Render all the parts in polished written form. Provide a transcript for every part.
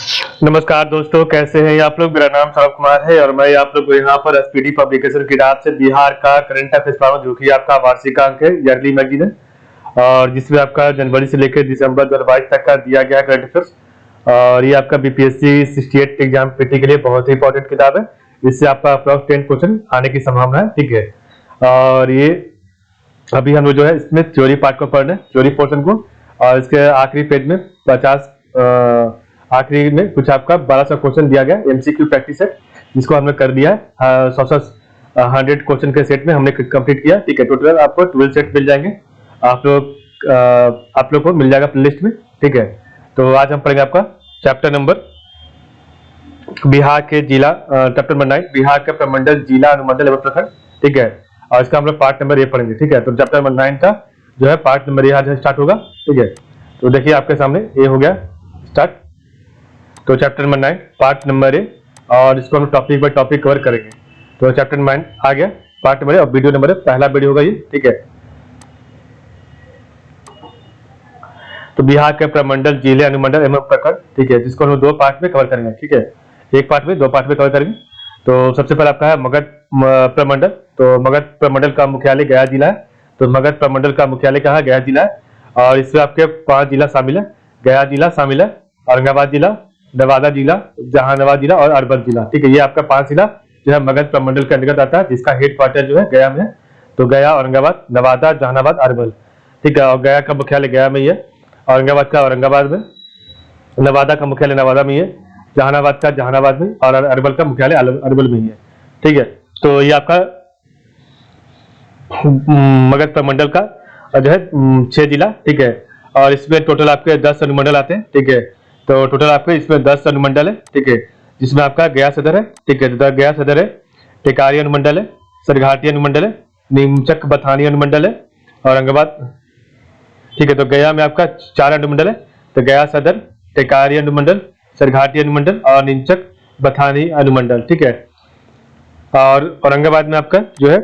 नमस्कार दोस्तों, कैसे हैं आप लोग। मेरा नाम सौरभ कुमार है और मैं आप लोग को यहाँ पर एसपीडी पब्लिकेशन की रात से बिहार का करंट अफेयर्स पढ़ा हूं, जो कि आपका वार्षिकांक है, ईयरली मैगजीन है और जिसमें आपका जनवरी से लेकर दिसंबर 2022 तक का दिया गया करंट अफेयर्स। और ये आपका बीपीएससी 68 एग्जाम पीटी के लिए बहुत ही इंपॉर्टेंट किताब है। इससे आपका अप्रॉक्स 10 क्वेश्चन आने की संभावना है। ठीक है, और ये अभी हम लोग जो है इसमें थ्योरी पार्ट को पढ़ रहे हैं, थ्योरी पोर्शन को। और इसके आखिरी पेज में 50 आखिरी में कुछ आपका 1200 क्वेश्चन दिया गया एमसीक्यू प्रैक्टिस है, जिसको हमने कर दिया है 100 क्वेश्चन के सेट में हमने कंप्लीट किया। ठीक है, टोटल आपको 12 सेट मिल जाएंगे। आप लोग को मिल जाएगा प्लेलिस्ट में। ठीक है, तो आज हम पढ़ेंगे आपका चैप्टर नंबर बिहार के जिला, चैप्टर नंबर 9 बिहार के प्रमंडल, जिला, अनुमंडल एवं प्रखंड। ठीक है, और इसका हम लोग पार्ट नंबर ये पढ़ेंगे। ठीक है, तो चैप्टर नंबर 9 का जो है पार्ट नंबर ये आज स्टार्ट होगा। ठीक है, तो देखिए आपके सामने ये हो गया स्टार्ट। तो chapter number 9 part number A, और इसको हम टॉपिक बाय टॉपिक कवर करेंगे। तो चैप्टर नंबर 9 आ गया, पार्ट नंबर ए, और वीडियो नंबर पहला वीडियो होगा ये। ठीक है, तो बिहार के प्रमंडल, जिले, अनुमंडल एवं प्रखंड। ठीक है, जिसको हम 2 पार्ट में कवर करेंगे। ठीक है, एक पार्ट में 2 पार्ट में कवर करेंगे। तो सबसे पहले आपका है मगध प्रमंडल। तो मगध प्रमंडल का मुख्यालय गया जिला है। तो मगध प्रमंडल का मुख्यालय कहाँ है? गया जिला है। और इसमें आपके 5 जिला शामिल है। गया जिला शामिल है, औरंगाबाद जिला, नवादा जिला, जहानाबाद जिला और अरवल जिला। ठीक है, ये आपका 5 जिला जो है मगध प्रमंडल के अंतर्गत आता है, जिसका हेड क्वार्टर जो है गया में है। तो गया, औरंगाबाद, नवादा, जहानाबाद, अरवल। ठीक है, और गया का मुख्यालय गया में ही है, औरंगाबाद का औरंगाबाद में, नवादा का मुख्यालय नवादा में ही है, जहानाबाद का जहानाबाद में, और अरवल का मुख्यालय अरवल में ही है। ठीक है, तो ये आपका मगध प्रमंडल का जो है 6 जिला। ठीक है, और इसमें टोटल आपके 10 अनुमंडल आते हैं। ठीक है, तो टोटल आपके इसमें 10 अनुमंडल है। ठीक है, जिसमें आपका गया सदर है। ठीक है, तो गया सदर है, टेकारी अनुमंडल है, सरघाटी अनुमंडल है, नीमचक बथानी अनुमंडल है, औरंगाबाद। ठीक है, तो गया में आपका 4 अनुमंडल है। तो गया सदर, टेकारी अनुमंडल, सरघाटी अनुमंडल और नीमचक बथानी अनुमंडल। ठीक है, और औरंगाबाद में आपका जो है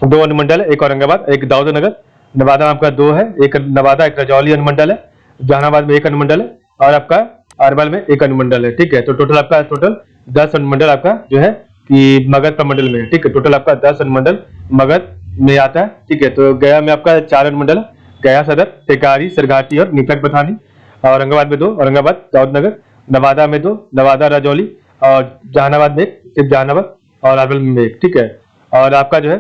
2 अनुमंडल है, एक औरंगाबाद, एक दाऊद नगर। नवादा में आपका 2 है, एक नवादा, एक रजौली अनुमंडल है। जहानाबाद में 1 अनुमंडल है, और आपका अरवल में 1 अनुमंडल है। ठीक है, तो टोटल आपका 10 अनुमंडल आपका जो है कि मगध प्रमंडल में है। ठीक है, टोटल आपका 10 अनुमंडल मगध में आता है। ठीक है, तो गया में आपका 4 अनुमंडल है, गया सदर, टेकारी, सरघाटी और नीमचक बथानी। औरंगाबाद में 2, औरंगाबाद, दाऊद नगर। नवादा में 2, नवादा, रजौली। और जहानाबाद में 1, सिर्फ जहानाबाद, और अरवल में 1। ठीक है, और आपका जो है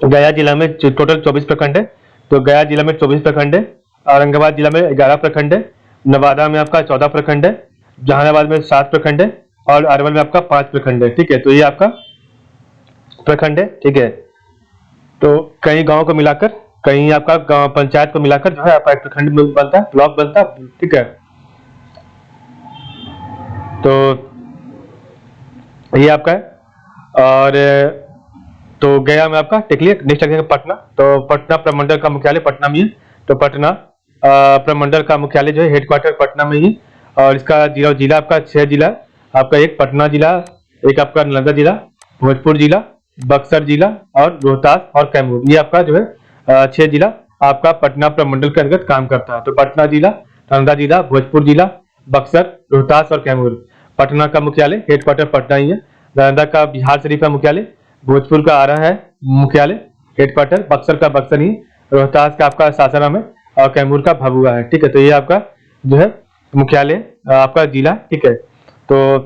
गया जिला में टोटल 24 प्रखंड है। तो गया जिला में 24 प्रखंड है, औरंगाबाद जिला में 11 प्रखंड है, नवादा में आपका 14 प्रखंड है, जहानाबाद में 7 प्रखंड है, और अरवल में आपका 5 प्रखंड है। ठीक है, तो ये आपका प्रखंड है। ठीक है, तो कई गांव को मिलाकर, कहीं आपका गांव पंचायत को मिलाकर जो है आपका एक प्रखंड में बनता है, ब्लॉक बनता है। ठीक है, तो ये आपका है। और तो गया में आपका टिकली, नेक्स्ट आएगा पटना। तो पटना प्रमंडल का मुख्यालय पटना में है। तो पटना प्रमंडल का मुख्यालय जो है हेडक्वार्टर पटना में ही। और इसका जिला आपका 6 जिला, आपका एक पटना जिला, एक आपका नालंदा जिला, भोजपुर जिला, बक्सर जिला और रोहतास और कैमूर। ये आपका जो है 6 जिला आपका पटना प्रमंडल के अंतर्गत काम करता है। तो पटना जिला, नालंदा जिला, भोजपुर जिला, बक्सर, रोहतास और कैमूर। पटना का मुख्यालय हेडक्वार्टर पटना ही है। नालंदा का बिहार शरीफ का मुख्यालय, भोजपुर का आरा है मुख्यालय हेडक्वार्टर, बक्सर का बक्सर ही, रोहतास का आपका सासाराम है, और कैमूर का भभुआ है। ठीक है, तो ये आपका जो है मुख्यालय आपका जिला। ठीक है, तो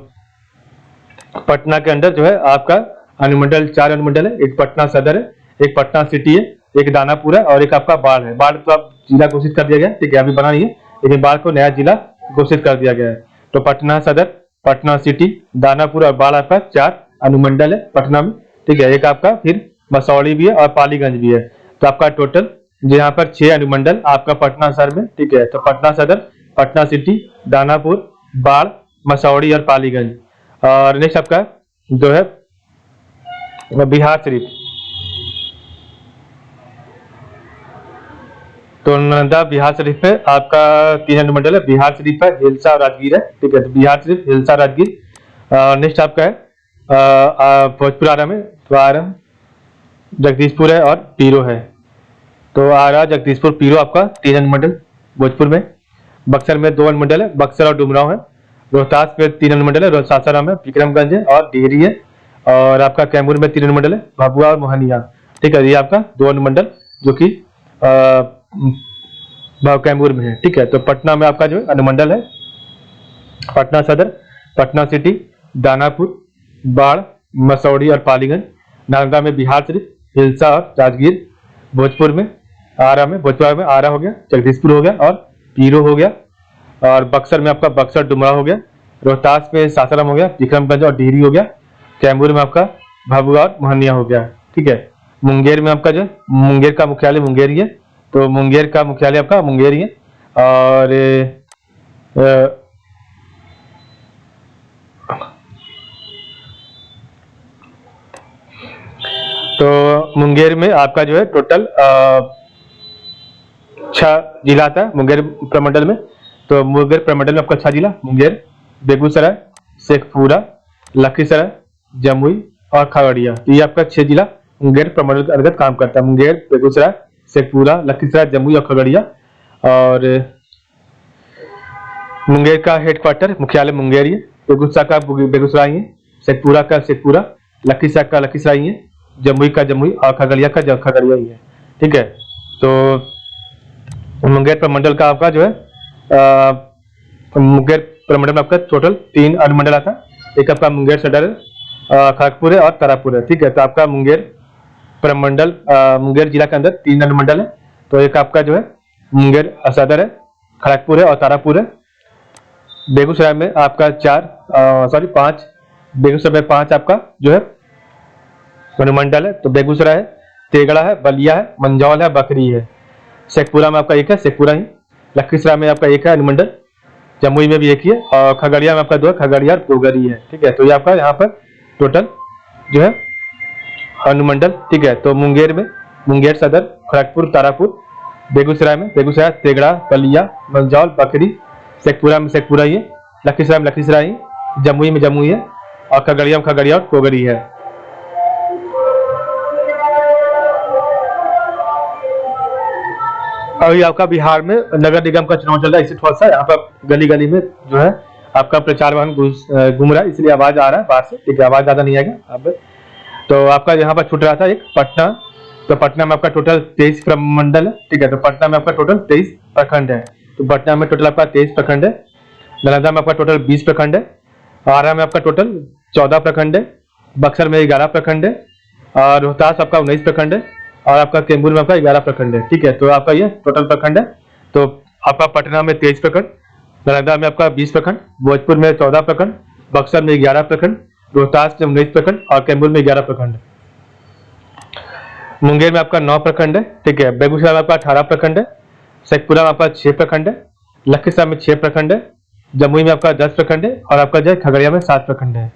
पटना के अंदर जो है आपका अनुमंडल 4 अनुमंडल है, एक पटना सदर है, एक पटना सिटी है, एक दानापुर है, और एक आपका बाढ़ है। बाढ़ तो आप जिला घोषित कर दिया गया। ठीक है, अभी बना नहीं है, लेकिन बाढ़ को नया जिला घोषित कर दिया गया है। तो पटना सदर, पटना सिटी, दानापुर और बाढ़ आपका 4 अनुमंडल है पटना में। ठीक है, एक आपका फिर मसौड़ी भी है और पालीगंज भी है। तो आपका टोटल यहाँ पर 6 अनुमंडल आपका पटना शहर में। ठीक है, तो पटना सदर, पटना सिटी, दानापुर, बाढ़, मसौड़ी और पालीगंज। और नेक्स्ट आपका जो है बिहार शरीफ। तो नालंदा बिहार शरीफ में आपका 3 अनुमंडल है, बिहार शरीफ है, हिलसा और राजगीर है। ठीक है, तो बिहार शरीफ, हिलसा, राजगीर। नेक्स्ट आपका है भोजपुर आरा में, तो आरा, जगदीशपुर है और पीरो है। तो आरा, जगदीशपुर, पीरो आपका 3 अनुमंडल भोजपुर में। बक्सर में 2 अनुमंडल है, बक्सर और डुमरांव है। रोहतास में 3 अनुमंडल है, सासाराम है, विक्रमगंज है और डिहरी है। और आपका कैमूर में 3 अनुमंडल है, भभुआ और मोहनिया। ठीक है, ये आपका 2 अनुमंडल जो कि कैमूर में है। ठीक है, तो पटना में आपका जो अनुमंडल है पटना सदर, पटना सिटी, दानापुर, बाढ़, मसौड़ी और पालीगंज। नालंदा में बिहार शरीफ, हिलसा और राजगीर। भोजपुर में आरा में, भोजपुर में आरा हो गया, जगदीशपुर हो गया और पीरो हो गया। और बक्सर में आपका बक्सर डुमरा हो गया। रोहतास में सासाराम हो गया, विक्रमगंज और डिहरी हो गया। कैमूर में आपका भभुआ और मोहनिया हो गया। ठीक है, मुंगेर में आपका जो मुंगेर का मुख्यालय मुंगेर ही है, तो मुंगेर का मुख्यालय आपका मुंगेर ही है। और तो मुंगेर में आपका जो है टोटल 6 जिला आता है मुंगेर प्रमंडल में। तो मुंगेर प्रमंडल में आपका 6 जिला, मुंगेर, बेगूसराय, शेखपुरा, लखीसराय, जमुई और खगड़िया। तो ये आपका 6 जिला मुंगेर प्रमंडल के अंतर्गत काम करता है। मुंगेर, बेगूसराय, शेखपुरा, लखीसराय, जमुई और खगड़िया। और मुंगेर का हेडक्वार्टर मुख्यालय मुंगेर ही है, बेगूसराय का बेगूसराय है, शेखपुरा का शेखपुरा, लखीसराय का लखीसराय है, जमुई का जमुई और खगड़िया का खगड़िया ही है। ठीक है, तो मुंगेर प्रमंडल का आपका जो है मुंगेर प्रमंडल में आपका टोटल 3 अनुमंडल आता है। एक आपका मुंगेर सदर है, खड़गपुर है और तारापुर है। ठीक है, तो आपका मुंगेर प्रमंडल मुंगेर जिला के अंदर 3 अनुमंडल है। तो एक आपका जो है मुंगेर सदर है, खड़गपुर है और तारापुर है। बेगूसराय में आपका 5, बेगूसराय में 5 आपका जो है अनुमंडल है। तो बेगूसराय है, तेगड़ा है, बलिया है, मंझौल है, बकरी है। शेखपुरा में आपका 1 है, शेखपुरा ही। लखीसराय में आपका 1 है अनुमंडल, जमुई में भी 1 ही है और खगड़िया में आपका 2 है, खगड़िया और पोगरी है। ठीक है, तो ये आपका यहाँ पर टोटल जो है अनुमंडल। ठीक है, तो मुंगेर में मुंगेर सदर, खड़गपुर, तारापुर। बेगूसराय में बेगूसराय, तेगड़ा, बलिया, मंझौल, बकरी। शेखपुरा में शेखपुरा ही है, लखीसराय में लखीसराय ही, जमुई में जमुई है और खगड़िया में खगड़िया और पोगरी है। अभी आपका बिहार में नगर निगम का चुनाव चल रहा है, इससे थोड़ा सा यहाँ पर गली गली में जो है आपका प्रचार वाहन घूम रहा है, इसलिए आवाज आ रहा है बाहर से। ठीक है, आवाज ज्यादा नहीं आएगा अब। तो आपका यहाँ पर छूट रहा था एक पटना, तो पटना में आपका टोटल 23 प्रमंडल है। ठीक है, तो पटना में आपका टोटल 23 प्रखंड है। तो पटना में टोटल आपका 23 प्रखंड है। नालंदा में आपका टोटल 20 प्रखंड है। आरा में आपका टोटल 14 प्रखंड है। बक्सर में 11 प्रखंड है और रोहतास आपका 19 प्रखंड है और आपका कैमूर में आपका 11 प्रखंड है। ठीक है, तो आपका ये टोटल प्रखंड है। तो आपका पटना में 23 प्रखंड, नालंदा में आपका 20 प्रखंड, भोजपुर में 14 प्रखंड, बक्सर में 11 प्रखंड, रोहतास में 19 प्रखंड और कैमूर में 11 प्रखंड। मुंगेर में आपका 9 प्रखंड है। ठीक है, बेगूसराय में आपका 18 प्रखंड है, शेखपुरा में आपका 6 प्रखंड है, लखीसराय में 6 प्रखंड है, जमुई में आपका 10 प्रखंड है और आपका जो है खगड़िया में 7 प्रखंड है।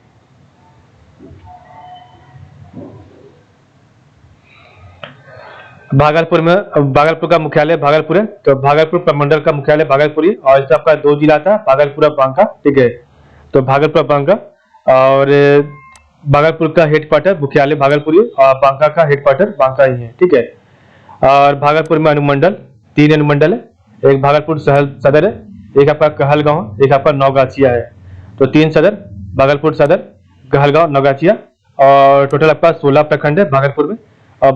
भागलपुर में भागलपुर का मुख्यालय भागलपुर है, तो भागलपुर प्रमंडल का मुख्यालय भागलपुर है और इसका आपका 2 जिला था, भागलपुर और बांका। ठीक है, तो भागलपुर बांका और भागलपुर का हेडक्वार्टर मुख्यालय भागलपुर है और बांका का हेडक्वार्टर बांका ही है। ठीक है, और भागलपुर में अनुमंडल 3 अनुमंडल है, एक भागलपुर सदर है, एक आपका कहलगांव, एक आपका नौगाछिया है। तो 3 सदर, भागलपुर सदर, कहलगांव, नौगाछिया और टोटल आपका 16 प्रखंड है भागलपुर में। और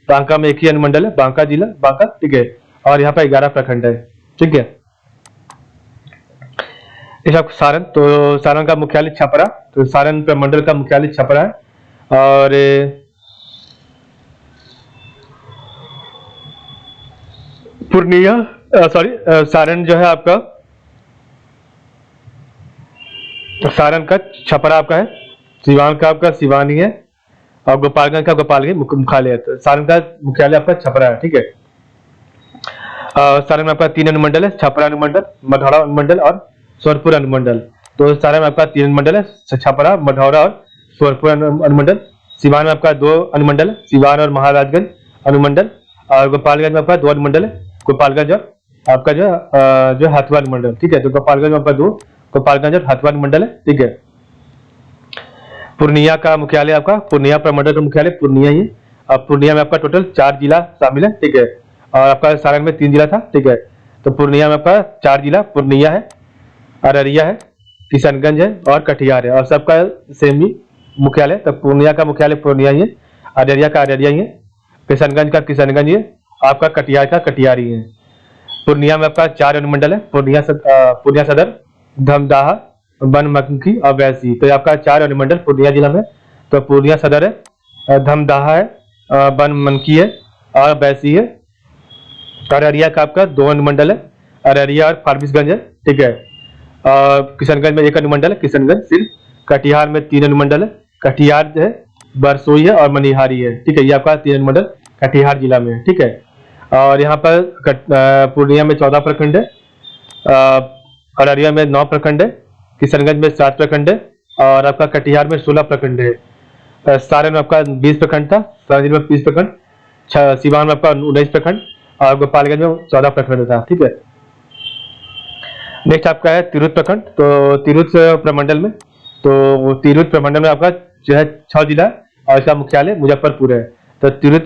बांका में 1 ही अनुमंडल है, बांका जिला बांका। ठीक है, और यहाँ पर 11 प्रखंड है। ठीक है, सारण, तो सारण का मुख्यालय छपरा, तो सारण प्रमंडल का मुख्यालय छपरा है। और पूर्णिया सारण जो है आपका, सारण का छपरा आपका है, सिवान का आपका सिवानी है और गोपालगंज का गोपालगंज मुख्यालय है। तो सारण का मुख्यालय आपका छपरा है। ठीक है, सारण में आपका 3 अनुमंडल है, छपरा अनुमंडल, मढ़ौरा अनुमंडल और सोरपुर अनुमंडल। तो सारण में आपका 3 अनुमंडल है, छपरा, मढ़ौरा और सोरपुर अनुमंडल। सिवान में आपका 2 अनुमंडल है, सिवान और महाराजगंज अनुमंडल। और गोपालगंज में आपका 2 अनुमंडल है, गोपालगंज और आपका जो हथुआ अनुमंडल। ठीक है, तो गोपालगंज में आपका 2 गोपालगंज और हथुआ अनुमंडल है। ठीक है, पूर्णिया का मुख्यालय आपका, पूर्णिया प्रमंडल का मुख्यालय पूर्णिया ही है। अब पूर्णिया में आपका टोटल 4 जिला शामिल है। ठीक है, और आपका सारण में 3 जिला था। ठीक है, तो पूर्णिया में आपका 4 जिला, पूर्णिया है, अररिया है, किशनगंज है और कटिहार है, और सबका सेम ही मुख्यालय। तो पूर्णिया का मुख्यालय पूर्णिया ही है, अररिया का अररिया ही है, किशनगंज का किशनगंज ही है, आपका कटिहार का कटिहार ही है। पूर्णिया में आपका 4 अनुमंडल है, पूर्णिया सदर, धमदाहा, बनमनखी और वैसी। तो ये आपका 4 अनुमंडल पूर्णिया जिला में। तो पूर्णिया सदर है, धमदाहा है, बनमनखी है और वैसी है। अररिया का आपका 2 अनुमंडल है, अररिया और फारबिसगंज है, ठीक है। किशनगंज में 1 अनुमंडल है, किशनगंज सिर्फ। कटिहार में 3 अनुमंडल है, कटिहार जो है बरसोई है और मनिहारी है, ठीक है। ये आपका 3 अनुमंडल कटिहार जिला में है, ठीक है। और यहाँ पर पूर्णिया में 14 प्रखंड है, अररिया में 9 प्रखंड है, किशनगंज में 7 प्रखंड है और आपका कटिहार में 16 प्रखंड है। सारण में आपका 20 प्रखंड था, सारण में 20 प्रखंड, सिवान में आपका 19 प्रखंड और गोपालगंज में 14 प्रखंड था, ठीक है। नेक्स्ट आपका है तिरहुत प्रखंड। तो तिरहुत प्रमंडल में, तो तिरहुत प्रमंडल में आपका जो है 6 जिला और इसका मुख्यालय मुजफ्फरपुर है। तो तिरहुत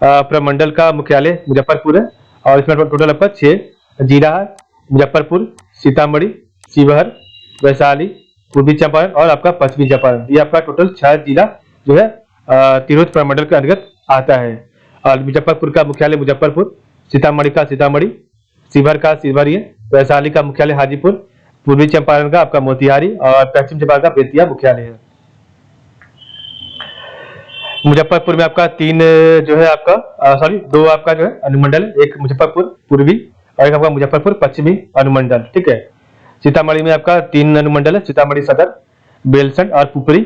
प्रमंडल का मुख्यालय मुजफ्फरपुर है और इसमें टोटल आपका 6 जिला है, मुजफ्फरपुर, सीतामढ़ी, शिवहर, वैशाली, पूर्वी चंपारण और आपका पश्चिमी चंपारण। ये आपका टोटल 6 जिला जो है तिरहुत प्रमंडल के अंतर्गत आता है। और मुजफ्फरपुर का मुख्यालय मुजफ्फरपुर, सीतामढ़ी का सीतामढ़ी, शिवहर का शिवहर, वैशाली का मुख्यालय हाजीपुर, पूर्वी चंपारण का आपका मोतिहारी और पश्चिम चंपारण का बेतिया मुख्यालय है। मुजफ्फरपुर में आपका 3 जो है आपका 2 आपका जो है अनुमंडल, एक मुजफ्फरपुर पूर्वी और एक आपका मुजफ्फरपुर पश्चिमी अनुमंडल, ठीक है। सीतामढ़ी में आपका 3 अनुमंडल है, सीतामढ़ी सदर, बेलसंड और पुपरी,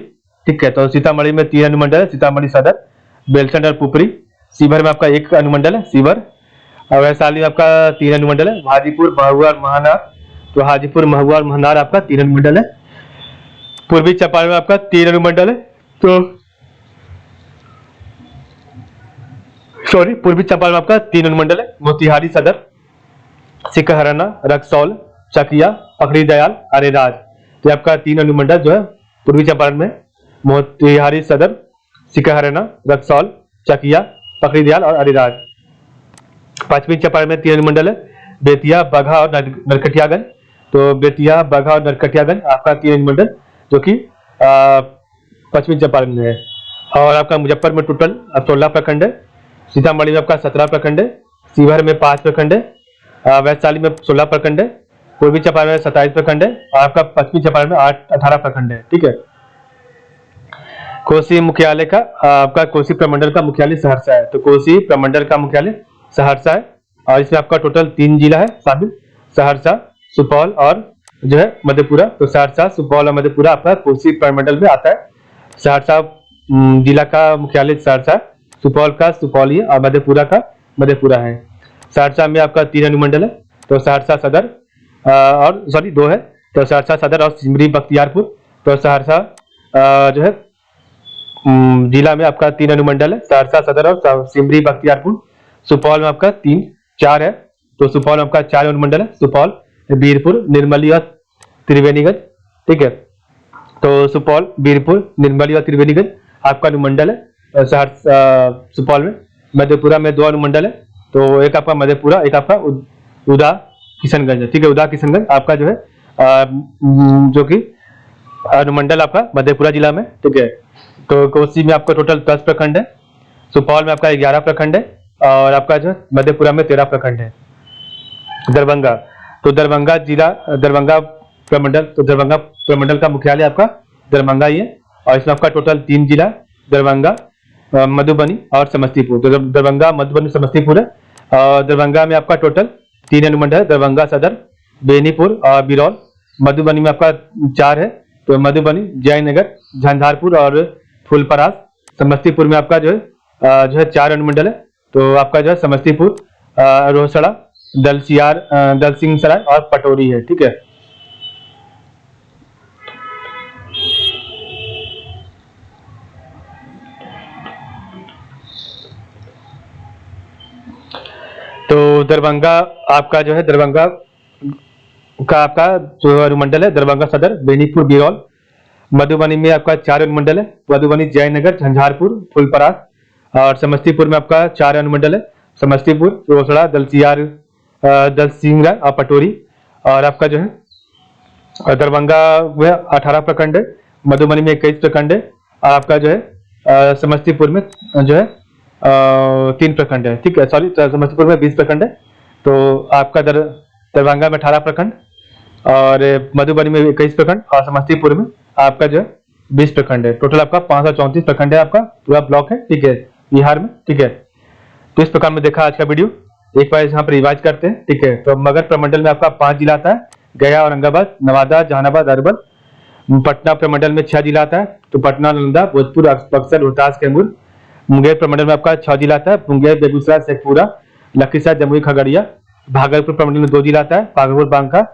ठीक है। तो सीतामढ़ी में 3 अनुमंडल है, सीतामढ़ी सदर, बेलसंड और पुपरी। शिवहर में आपका 1 अनुमंडल है, शिवहर। और वैशाली में आपका 3 अनुमंडल है, हाजीपुर, महुआ और महानार। तो हाजीपुर, महुआ और महानार आपका 3 अनुमंडल है। पूर्वी चंपारण में आपका 3 अनुमंडल है, तो पूर्वी चंपारण में आपका 3 अनुमंडल है, मोतिहारी सदर, सिकहराना, रक्सौल, चकिया, पकड़ी दयाल, अरेराज। तो आपका 3 अनुमंडल जो है पूर्वी चंपारण में, मोतिहारी सदर, सिकहराना, रक्सौल, चकिया, पकड़ी दयाल और अरेराज। पश्चिमी चंपारण में 3 अनुमंडल है, बेतिया, बगहा और नरकटियागंज। तो बेतिया, बगहा और नरकटियागंज आपका 3 अनुमंडल जो कि पश्चिमी चंपारण में है। और आपका मुजफ्फर में टोटल 16 प्रखंड है, सीतामढ़ी में आपका 17 प्रखंड है, शिवहर में 5 प्रखंड है, वैशाली में 16 प्रखंड है, पूर्वी चंपारण में 27 प्रखंड है और आपका पश्चिमी चंपारण में 18 प्रखंड है, ठीक है। कोसी मुख्यालय का आपका कोसी प्रमंडल का मुख्यालय सहरसा है। तो कोसी प्रमंडल का मुख्यालय सहरसा है और इसमें आपका टोटल 3 जिला है शामिल, सहरसा, सुपौल और जो है मधेपुरा। तो सहरसा, सुपौल और मधेपुरा आपका कोसी प्रमंडल में आता है। सहरसा जिला का मुख्यालय सहरसा, सुपौल का सुपौली और मधेपुरा का मधेपुरा है। सहरसा में आपका 3 अनुमंडल है, तो सहरसा सदर और 2 है, तो सहरसा सदर और सिमरी बख्तियारपुर। तो सहरसा जो है जिला में आपका 3 अनुमंडल है, सहरसा सदर और सिमरी बख्तियारपुर। सुपौल में आपका 4 है, तो सुपौल में आपका 4 अनुमंडल है, सुपौल, बीरपुर, निर्मली और त्रिवेणीगंज, ठीक है। तो सुपौल, बीरपुर, निर्मली और त्रिवेणीगंज आपका अनुमंडल है सुपौल में। मधेपुरा में 2 अनुमंडल है, तो एक आपका मधेपुरा, एक आपका उदा किशनगंज है, ठीक है। उदा किशनगंज आपका जो है जो कि अनुमंडल आपका मधेपुरा जिला में, ठीक है। तो कोसी में आपका टोटल 10 प्रखंड है, सुपौल में आपका 11 प्रखंड है और आपका जो मधेपुरा में 13 प्रखंड है। दरभंगा, तो दरभंगा जिला, दरभंगा प्रमंडल, तो दरभंगा प्रमंडल का मुख्यालय आपका दरभंगा ही है और इसमें आपका टोटल 3 जिला, दरभंगा, मधुबनी और समस्तीपुर। तो दरभंगा, मधुबनी, समस्तीपुर है। और दरभंगा में आपका टोटल 3 अनुमंडल है, दरभंगा सदर, बेनीपुर और बिरौल। मधुबनी में आपका 4 है, तो मधुबनी, जयनगर, झंझारपुर और फुलपरास। समस्तीपुर में आपका जो है 4 अनुमंडल है, तो आपका जो है समस्तीपुर, रोसड़ा, दलसियार, दलसिंह सराय और पटोरी है, ठीक है। तो दरभंगा आपका जो है, दरभंगा का आपका जो अनुमंडल है, दरभंगा सदर, बेनीपुर, बिरौल। मधुबनी में आपका 4 अनुमंडल है, मधुबनी, जयनगर, झंझारपुर, फुलपरास। और समस्तीपुर में आपका 4 अनुमंडल है, समस्तीपुर, रोसड़ा, दलसियार दलसिंगरा और पटोरी। और आपका जो है दरभंगा वह 18 प्रखंड है, मधुबनी में 21 प्रखंड है, और आपका जो है समस्तीपुर में जो है 3 प्रखंड है। ठीक है, सॉरी, समस्तीपुर में 20 प्रखंड है। तो आपका दरभंगा में 18 प्रखंड, और मधुबनी में 21 प्रखंड, और समस्तीपुर में आपका जो है 20 प्रखंड है। टोटल आपका 534 प्रखंड है, आपका पूरा ब्लॉक है। ठीक है, बिहार में। ठीक है, तो इस प्रकार में देखा आज का वीडियो। एक बार यहाँ पर रिवाइज करते हैं। ठीक है, तो मगध प्रमंडल में आपका 5 जिला आता है, गया, औरंगाबाद, नवादा, जहानाबाद, अरवल। पटना प्रमंडल में 6 जिला आता है, तो पटना, नालंदा, भोजपुर, बक्सर, रोहतास, कैमूर। मुंगेर प्रमंडल में आपका 6 जिला आता है, मुंगेर, बेगूसराय, शेखपुरा, लखीसराय, जमुई, खगड़िया। भागलपुर प्रमंडल में 2 जिला आता है, भागलपुर, बांका।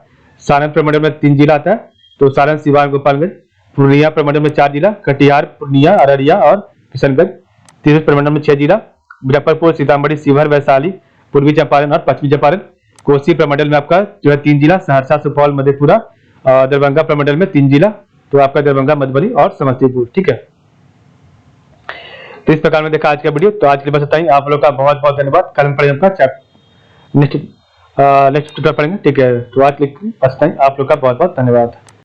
सारण प्रमंडल में 3 जिला आता है, तो सारण, सिवान, गोपालगंज। पूर्णिया प्रमंडल में 4 जिला, कटिहार, पूर्णिया, अररिया और किशनगंज। तिरहुत प्रमंडल में 6 जिला, मुजफ्फरपुर, सीतामढ़ी, शिवहर, वैशाली, पूर्वी चंपारण और पश्चिमी चंपारण। कोसी प्रमंडल में आपका जो है 3 जिला, सहरसा, सुपौल, मधेपुरा। और दरभंगा प्रमंडल में 3 जिला, तो आपका दरभंगा, मधुबनी और समस्तीपुर। ठीक है, तो इस प्रकार में देखा आज का वीडियो। तो आज के लिए बस इतना ही। आप लोग का बहुत बहुत धन्यवाद। कल हम पढ़ेंगे आपका नेक्स्ट ट्यूटोरियल पढ़ेंगे। ठीक है, तो आज के लिए बस इतना ही। आप लोग का बहुत बहुत धन्यवाद।